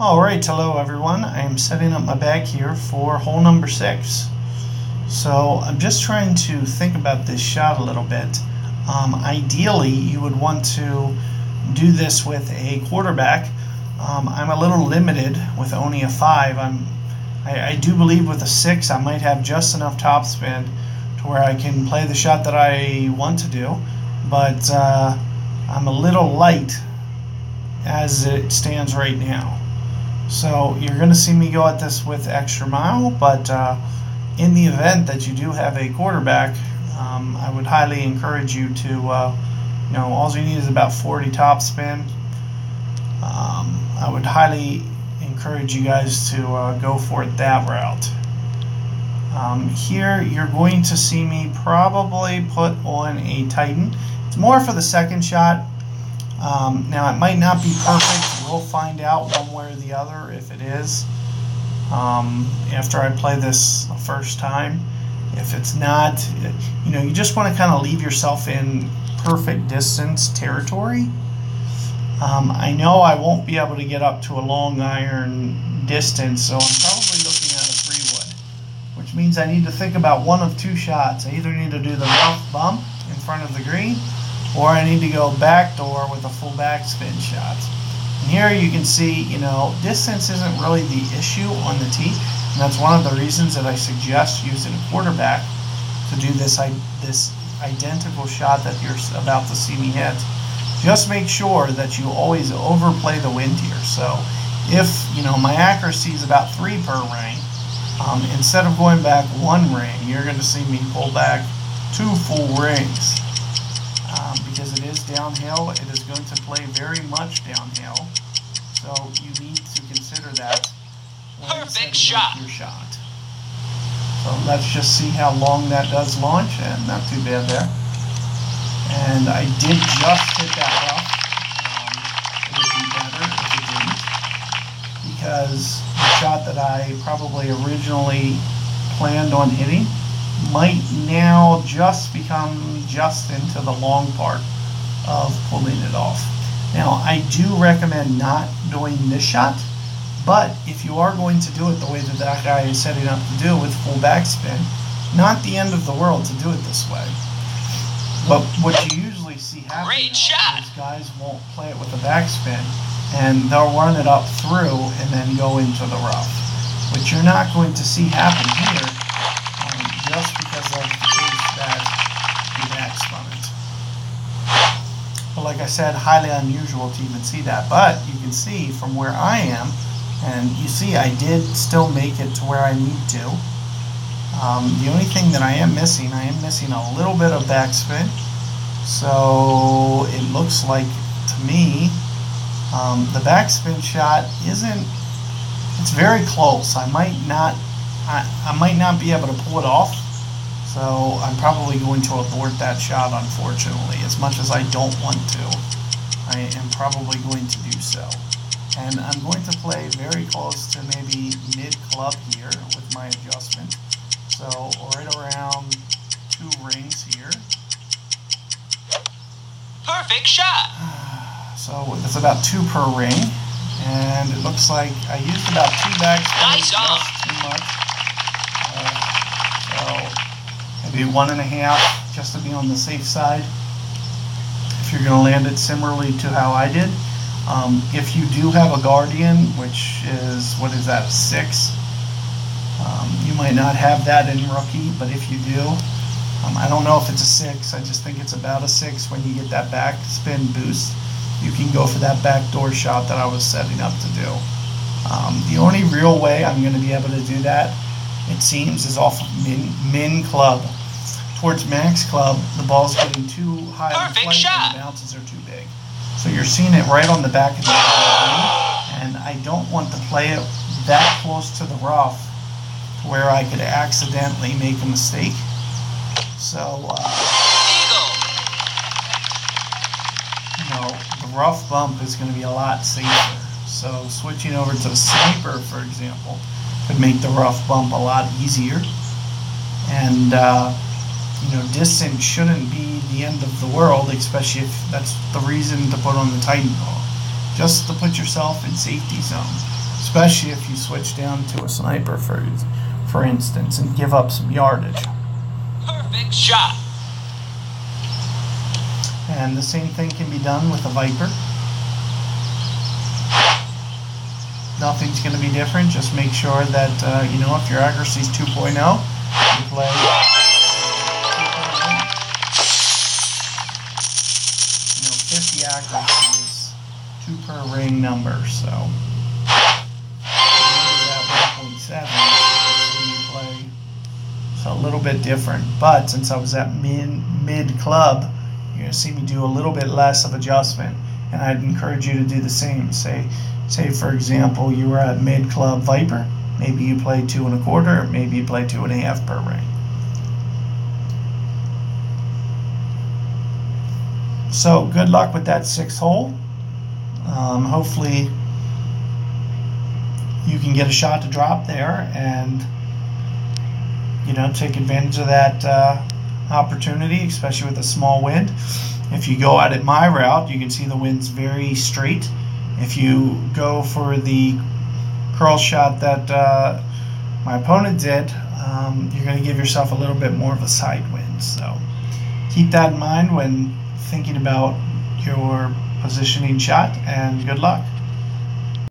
Alright, hello everyone. I am setting up my bag here for hole number 6. So I'm just trying to think about this shot a little bit. Ideally, you would want to do this with a quarterback. I'm a little limited with only a 5. I do believe with a 6 I might have just enough topspin to where I can play the shot that I want to do, but I'm a little light as it stands right now. So you're going to see me go at this with extra mile, but in the event that you do have a quarterback, I would highly encourage you to, all you need is about 40 topspin. I would highly encourage you guys to go for it that route. Here you're going to see me probably put on a Titan. It's more for the second shot. Now it might not be perfect. We'll find out one way or the other if it is after I play this the first time. If it's not, you just want to kind of leave yourself in perfect distance territory. I know I won't be able to get up to a long iron distance, so I'm probably looking at a 3-wood, which means I need to think about one of two shots. I either need to do the rough bump in front of the green, or I need to go backdoor with a full backspin shot. And here you can see, distance isn't really the issue on the tee, and that's one of the reasons that I suggest using a quarterback to do this identical shot that you're about to see me hit. Just make sure that you always overplay the wind here. So if, my accuracy is about 3 per ring, instead of going back 1 ring, you're going to see me pull back 2 full rings. Because it is downhill, it is going to play very much downhill, so you need to consider that when Perfect setting up your shot. So let's just see how long that does launch, and not too bad there. And I did just hit that rough. It would be better if it didn't, because the shot that I probably originally planned on hitting might now just become just into the long part of pulling it off. Now, I do recommend not doing this shot, but if you are going to do it the way that that guy is setting up to do with full backspin, not the end of the world to do it this way. But what you usually see happen is guys won't play it with a backspin, and they'll run it up through and then go into the rough, which you're not going to see happen here. Just because of the case that he backspun it. But like I said, highly unusual to even see that. But you can see from where I am, and you see I did still make it to where I need to. The only thing that I am missing a little bit of backspin. So it looks like, to me, the backspin shot it's very close. I might not be able to pull it off, so I'm probably going to abort that shot, unfortunately. As much as I don't want to, I am probably going to do so. And I'm going to play very close to maybe mid-club here with my adjustment. So right around 2 rings here. Perfect shot! So it's about 2 per ring. And it looks like I used about 2 backspins, just too much. So maybe 1.5, just to be on the safe side, if you're going to land it similarly to how I did. If you do have a Guardian, which is, what is that, 6? You might not have that in rookie, but if you do, I don't know if it's a 6, I just think it's about a 6 when you get that backspin boost. You can go for that backdoor shot that I was setting up to do. The only real way I'm going to be able to do that, it seems, is off of min club. Towards max club, the ball's getting too high on the flight and the bounces are too big. So you're seeing it right on the back of the ball, and I don't want to play it that close to the rough where I could accidentally make a mistake. So, the rough bump is going to be a lot safer. So switching over to the sniper, for example, could make the rough bump a lot easier. And, distance shouldn't be the end of the world, especially if that's the reason to put on the Titan ball. Just to put yourself in safety zone. especially if you switch down to a sniper, for instance, and give up some yardage. Perfect shot. And the same thing can be done with a Viper. Nothing's going to be different. Just make sure that, if your accuracy is 2.0, you play 50 accuracy is 2 per ring number, so that 1.7, you play. So a little bit different. But since I was at mid club, you're going to see me do a little bit less of adjustment, and I'd encourage you to do the same. Say for example, you were at mid club Viper, maybe you play 2 1/4, maybe you play 2 1/2 per ring. So good luck with that 6th hole. Hopefully you can get a shot to drop there and take advantage of that opportunity, especially with a small wind. If you go at it my route, you can see the wind's very straight. If you go for the curl shot that my opponent did, you're going to give yourself a little bit more of a side wind. So keep that in mind when thinking about your positioning shot, and good luck.